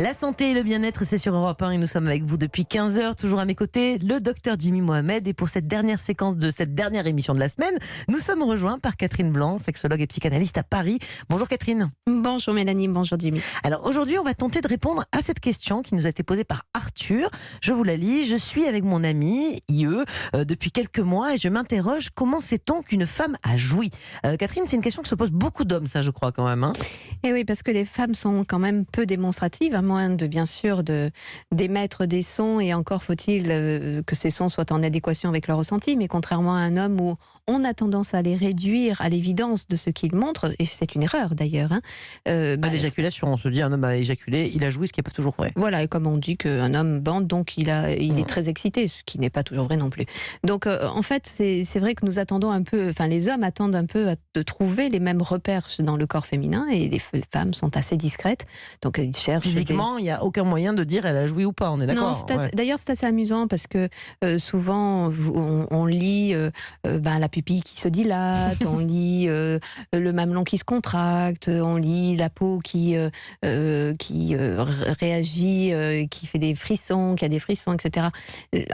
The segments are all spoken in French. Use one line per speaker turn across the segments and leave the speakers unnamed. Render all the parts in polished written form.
La santé et le bien-être, c'est sur Europe 1 et nous sommes avec vous depuis 15h, toujours à mes côtés, le docteur Jimmy Mohamed. Et pour cette dernière séquence de cette dernière émission de la semaine, nous sommes rejoints par Catherine Blanc, sexologue et psychanalyste à Paris. Bonjour Catherine.
Bonjour Mélanie, bonjour Jimmy.
Alors aujourd'hui, on va tenter de répondre à cette question qui nous a été posée par Arthur. Je vous la lis. Je suis avec mon ami, IE, depuis quelques mois et je m'interroge, comment sait-on qu'une femme a joui ? Catherine, c'est une question que se posent beaucoup d'hommes, ça je crois quand même.
Et oui, parce que les femmes sont quand même peu démonstratives, à moins de bien sûr d'émettre des sons, et encore faut-il que ces sons soient en adéquation avec leur ressenti, mais contrairement à un homme où on a tendance à les réduire à l'évidence de ce qu'ils montrent, et c'est une erreur d'ailleurs.
L'éjaculation, on se dit un homme a éjaculé, il a joui, ce qui n'est pas toujours vrai.
Voilà, et comme on dit qu'un homme bande, donc il est très excité, ce qui n'est pas toujours vrai non plus. Donc en fait, c'est vrai que nous attendons un peu, enfin les hommes attendent un peu de trouver les mêmes repères dans le corps féminin, et les femmes sont assez discrètes, donc ils cherchent.
Physiquement, il n'y a aucun moyen de dire elle a joui ou pas, on est d'accord.
Non, d'ailleurs c'est assez amusant parce que souvent on lit la pupille qui se dilate, on lit le mamelon qui se contracte, on lit la peau qui réagit, qui fait des frissons, qui a des frissons, etc.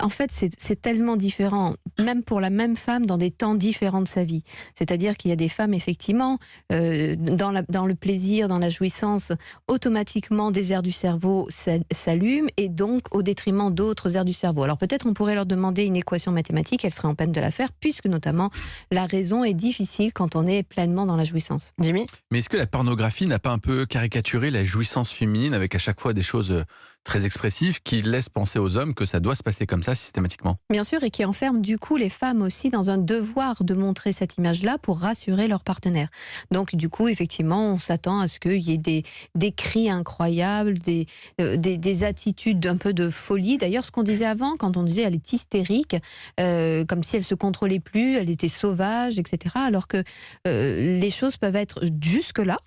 En fait, c'est tellement différent, même pour la même femme, dans des temps différents de sa vie. C'est-à-dire qu'il y a des femmes, effectivement, dans le plaisir, dans la jouissance, automatiquement des aires du cerveau s'allument, et donc au détriment d'autres aires du cerveau. Alors peut-être on pourrait leur demander une équation mathématique, elles seraient en peine de la faire, puisque notamment la raison est difficile quand on est pleinement dans la jouissance.
Jimmy ?
Mais est-ce que la pornographie n'a pas un peu caricaturé la jouissance féminine avec à chaque fois des choses très expressives qui laissent penser aux hommes que ça doit se passer comme ça systématiquement ?
Bien sûr, et qui enferme du coup les femmes aussi dans un devoir de montrer cette image-là pour rassurer leur partenaire. Donc du coup, effectivement, on s'attend à ce qu'il y ait des cris incroyables, des attitudes un peu de folie. D'ailleurs, ce qu'on disait avant, quand on disait elle est hystérique, comme si elle se contrôlait plus, elle était sauvage, etc. Alors que les choses peuvent être jusque-là.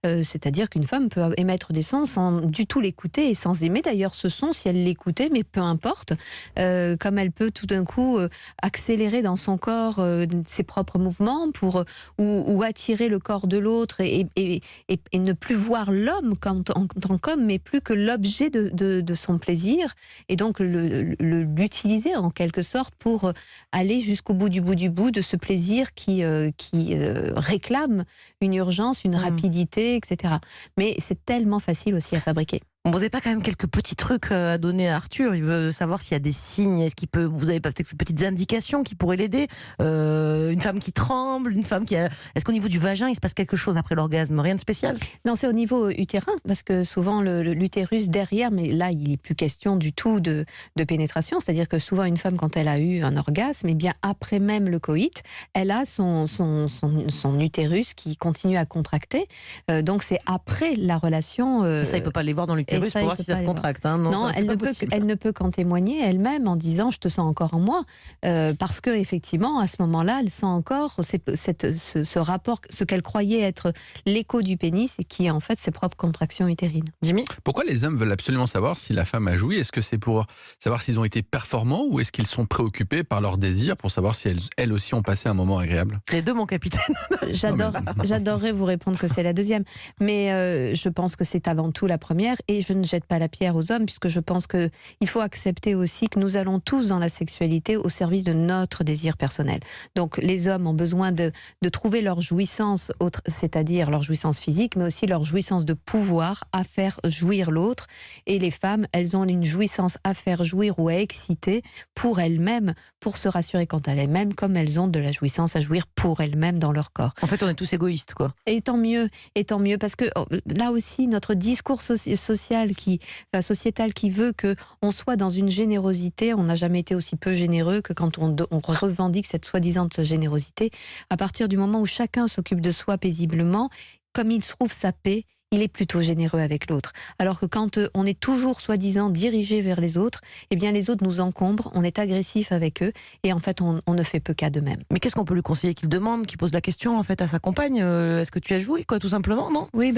C'est-à-dire qu'une femme peut émettre des sons sans du tout l'écouter et sans aimer d'ailleurs ce son si elle l'écoutait, mais peu importe, comme elle peut tout d'un coup accélérer dans son corps ses propres mouvements ou attirer le corps de l'autre et ne plus voir l'homme en tant qu'homme, mais plus que l'objet de son plaisir, et donc l'utiliser en quelque sorte pour aller jusqu'au bout du bout de ce plaisir qui réclame une urgence, une rapidité, etc. Mais c'est tellement facile aussi à fabriquer.
Vous n'avez pas quand même quelques petits trucs à donner à Arthur ? Il veut savoir s'il y a des signes. Vous avez peut-être des petites indications qui pourraient l'aider ? Une femme qui tremble, une femme qui a... Est-ce qu'au niveau du vagin, il se passe quelque chose après l'orgasme ? Rien de spécial ?
Non, c'est au niveau utérin, parce que souvent l'utérus derrière, mais là, il n'est plus question du tout de pénétration. C'est-à-dire que souvent, une femme, quand elle a eu un orgasme, et bien après même le coït, elle a son utérus qui continue à contracter. Donc c'est après la relation...
Ça, il ne peut pas les voir dans l'utérus pour voir si ça se contracte. Non,
elle ne peut qu'en témoigner elle-même en disant « je te sens encore en moi ». Parce qu'effectivement, à ce moment-là, elle sent encore ce rapport, ce qu'elle croyait être l'écho du pénis, et qui est en fait ses propres contractions utérines.
Jimmy ?
Pourquoi les hommes veulent absolument savoir si la femme a joui ? Est-ce que c'est pour savoir s'ils ont été performants, ou est-ce qu'ils sont préoccupés par leur désir pour savoir si elles aussi ont passé un moment agréable ?
Les deux, mon capitaine.
J'adorerais vous répondre que c'est la deuxième, mais je pense que c'est avant tout la première, et je ne jette pas la pierre aux hommes, puisque je pense qu'il faut accepter aussi que nous allons tous dans la sexualité au service de notre désir personnel. Donc les hommes ont besoin de trouver leur jouissance, c'est-à-dire leur jouissance physique, mais aussi leur jouissance de pouvoir à faire jouir l'autre, et les femmes, elles ont une jouissance à faire jouir ou à exciter pour elles-mêmes, pour se rassurer quant à elles-mêmes, comme elles ont de la jouissance à jouir pour elles-mêmes dans leur corps.
En fait, on est tous égoïstes, quoi.
Et tant mieux, parce que là aussi, notre discours sociétal qui veut qu'on soit dans une générosité, on n'a jamais été aussi peu généreux que quand on revendique cette soi-disant générosité. À partir du moment où chacun s'occupe de soi paisiblement, comme il trouve sa paix, il est plutôt généreux avec l'autre. Alors que quand on est toujours soi-disant dirigé vers les autres, eh bien les autres nous encombrent, on est agressif avec eux, et en fait on ne fait peu cas d'eux-mêmes.
Mais qu'est-ce qu'on peut lui conseiller ? Qu'il demande, qu'il pose la question en fait à sa compagne, est-ce que tu as joué, quoi, tout simplement, non ?
Oui,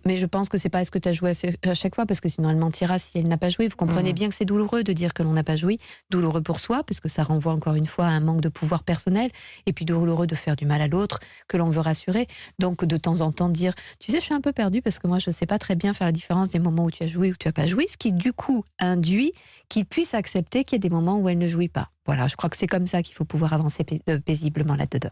mais je pense que c'est pas est-ce que tu as joué à chaque fois, parce que sinon elle mentira si elle n'a pas joué. Vous comprenez bien que c'est douloureux de dire que l'on n'a pas joué, douloureux pour soi, parce que ça renvoie encore une fois à un manque de pouvoir personnel, et puis douloureux de faire du mal à l'autre, que l'on veut rassurer. Donc de temps en temps dire, tu sais, je suis un peu perdue parce parce que moi, je ne sais pas très bien faire la différence des moments où tu as joui ou tu n'as pas joui, ce qui, du coup, induit qu'il puisse accepter qu'il y ait des moments où elle ne jouit pas. Voilà, je crois que c'est comme ça qu'il faut pouvoir avancer paisiblement là-dedans.